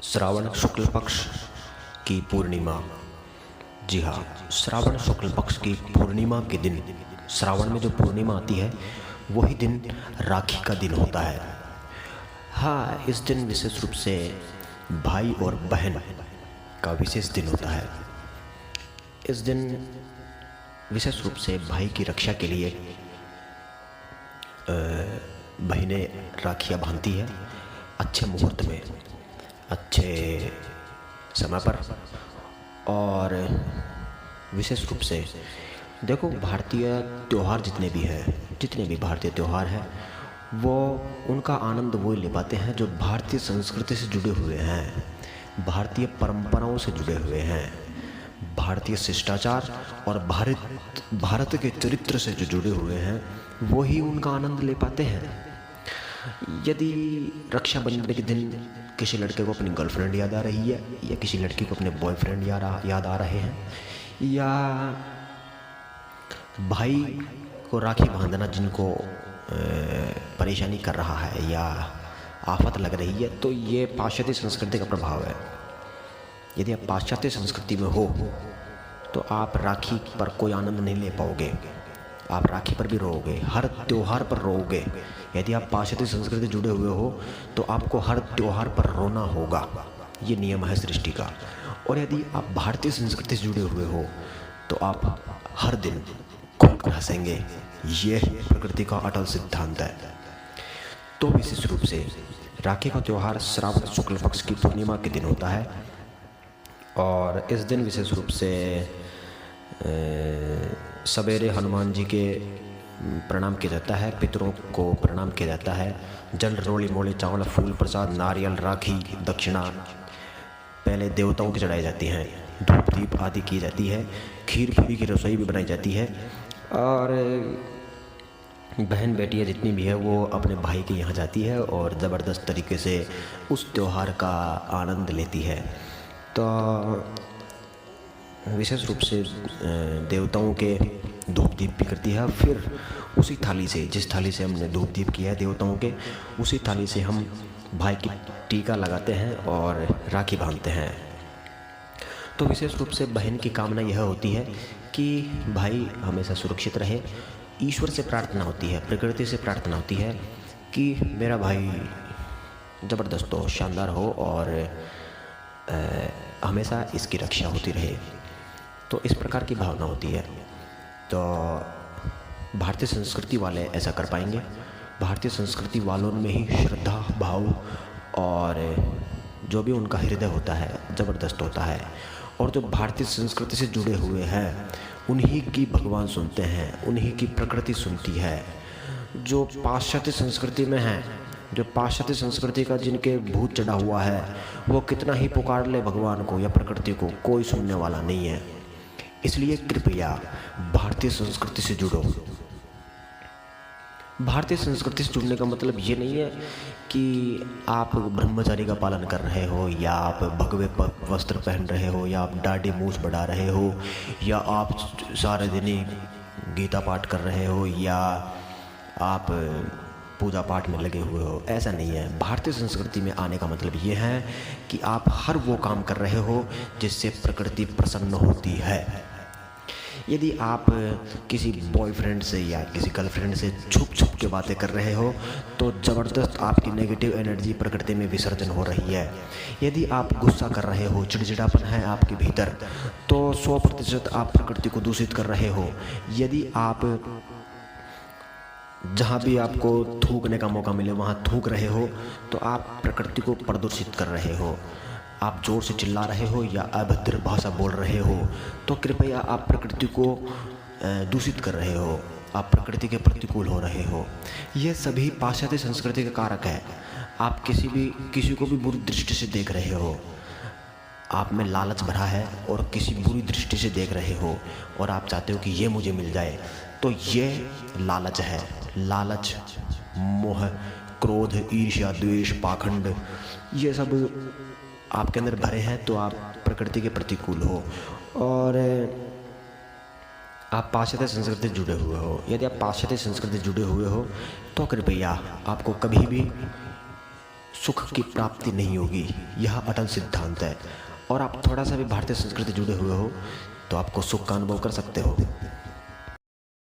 श्रावण शुक्ल पक्ष की पूर्णिमा। जी हाँ, श्रावण शुक्ल पक्ष की पूर्णिमा के दिन, श्रावण में जो पूर्णिमा आती है वही दिन राखी का दिन होता है। हाँ, इस दिन विशेष रूप से भाई और बहन का विशेष दिन होता है। इस दिन विशेष रूप से भाई की रक्षा के लिए बहनें राखियाँ बांधती है अच्छे मुहूर्त में, अच्छे समय पर। और विशेष रूप से देखो, भारतीय त्यौहार जितने भी भारतीय त्यौहार हैं, वो उनका आनंद वो ले पाते हैं जो भारतीय संस्कृति से जुड़े हुए हैं, भारतीय परंपराओं से जुड़े हुए हैं, भारतीय शिष्टाचार और भारत के चरित्र से जो जुड़े हुए हैं, वो ही उनका आनंद ले पाते हैं। यदि रक्षाबंधन के दिन किसी लड़के को अपनी गर्लफ्रेंड याद आ रही है, या किसी लड़की को अपने बॉयफ्रेंड याद आ रहे हैं, या भाई को राखी बांधना जिनको परेशानी कर रहा है या आफत लग रही है, तो ये पाश्चात्य संस्कृति का प्रभाव है। यदि आप पाश्चात्य संस्कृति में हो तो आप राखी पर कोई आनंद नहीं ले पाओगे, आप राखी पर भी रोओगे, हर त्यौहार पर रोओगे। यदि आप पाश्चात्य संस्कृति जुड़े हुए हो तो आपको हर त्यौहार पर रोना होगा, ये नियम है सृष्टि का। और यदि आप भारतीय संस्कृति से जुड़े हुए हो तो आप हर दिन खूब हंसेंगे, ये प्रकृति का अटल सिद्धांत है। तो विशेष रूप से राखी का त्यौहार श्रावण शुक्ल पक्ष की पूर्णिमा के दिन होता है। और इस दिन विशेष रूप से सवेरे हनुमान जी के प्रणाम किया जाता है, पितरों को प्रणाम किया जाता है, जल रोली मोली चावल फूल प्रसाद नारियल राखी दक्षिणा पहले देवताओं की चढ़ाई जाती हैं, धूप दीप आदि की जाती है, खीर पूरी की रसोई भी बनाई जाती है। और बहन बेटियाँ जितनी भी है वो अपने भाई के यहाँ जाती है और ज़बरदस्त तरीके से उस त्यौहार का आनंद लेती है। तो विशेष रूप से देवताओं के धूप दीप भी करती है। फिर उसी थाली से, जिस थाली से हमने धूप दीप किया है देवताओं के, उसी थाली से हम भाई की टीका लगाते हैं और राखी बांधते हैं। तो विशेष रूप से बहन की कामना यह होती है कि भाई हमेशा सुरक्षित रहे। ईश्वर से प्रार्थना होती है, प्रकृति से प्रार्थना होती है कि मेरा भाई ज़बरदस्त हो, शानदार हो और हमेशा इसकी रक्षा होती रहे। तो इस प्रकार की भावना होती है। तो भारतीय संस्कृति वाले ऐसा कर पाएंगे। भारतीय संस्कृति वालों में ही श्रद्धा भाव और जो भी उनका हृदय होता है ज़बरदस्त होता है। और जो भारतीय संस्कृति से जुड़े हुए हैं उन्हीं की भगवान सुनते हैं, उन्हीं की प्रकृति सुनती है। जो पाश्चात्य संस्कृति में है, जो पाश्चात्य संस्कृति का जिनके भूत चढ़ा हुआ है, वो कितना ही पुकार ले भगवान को या प्रकृति को, कोई सुनने वाला नहीं है। इसलिए कृपया भारतीय संस्कृति से जुड़ो। भारतीय संस्कृति से जुड़ने का मतलब ये नहीं है कि आप ब्रह्मचारी का पालन कर रहे हो, या आप भगवे वस्त्र पहन रहे हो, या आप दाढ़ी मूछ बढ़ा रहे हो, या आप सारे दिन ही गीता पाठ कर रहे हो, या आप पूजा पाठ में लगे हुए हो। ऐसा नहीं है। भारतीय संस्कृति में आने का मतलब ये है कि आप हर वो काम कर रहे हो जिससे प्रकृति प्रसन्न होती है। यदि आप किसी बॉयफ्रेंड से या किसी गर्लफ्रेंड से छुप छुप के बातें कर रहे हो तो ज़बरदस्त आपकी नेगेटिव एनर्जी प्रकृति में विसर्जन हो रही है। यदि आप गुस्सा कर रहे हो, चिड़चिड़ापन है आपके भीतर, तो 100% आप प्रकृति को दूषित कर रहे हो। यदि आप जहाँ भी आपको थूकने का मौका मिले वहाँ थूक रहे हो तो आप प्रकृति को प्रदूषित कर रहे हो। आप जोर से चिल्ला रहे हो या अभद्र भाषा बोल रहे हो तो कृपया आप प्रकृति को दूषित कर रहे हो, आप प्रकृति के प्रतिकूल हो रहे हो। ये सभी पाश्चात्य संस्कृति का कारक है। आप किसी को भी बुरी दृष्टि से देख रहे हो, आप में लालच भरा है और किसी बुरी दृष्टि से देख रहे हो और आप चाहते हो कि ये मुझे मिल जाए, तो ये लालच है। लालच, मोह, क्रोध, ईर्ष्या, द्वेष, पाखंड, ये सब आपके अंदर भरे हैं तो आप प्रकृति के प्रतिकूल हो और आप पाश्चात्य संस्कृति से जुड़े हुए हो। यदि आप पाश्चात्य संस्कृति से जुड़े हुए हो तो कृपया आपको कभी भी सुख की प्राप्ति नहीं होगी। यह अटल सिद्धांत है। और आप थोड़ा सा भी भारतीय संस्कृति जुड़े हुए हो तो आपको सुख का अनुभव कर सकते हो।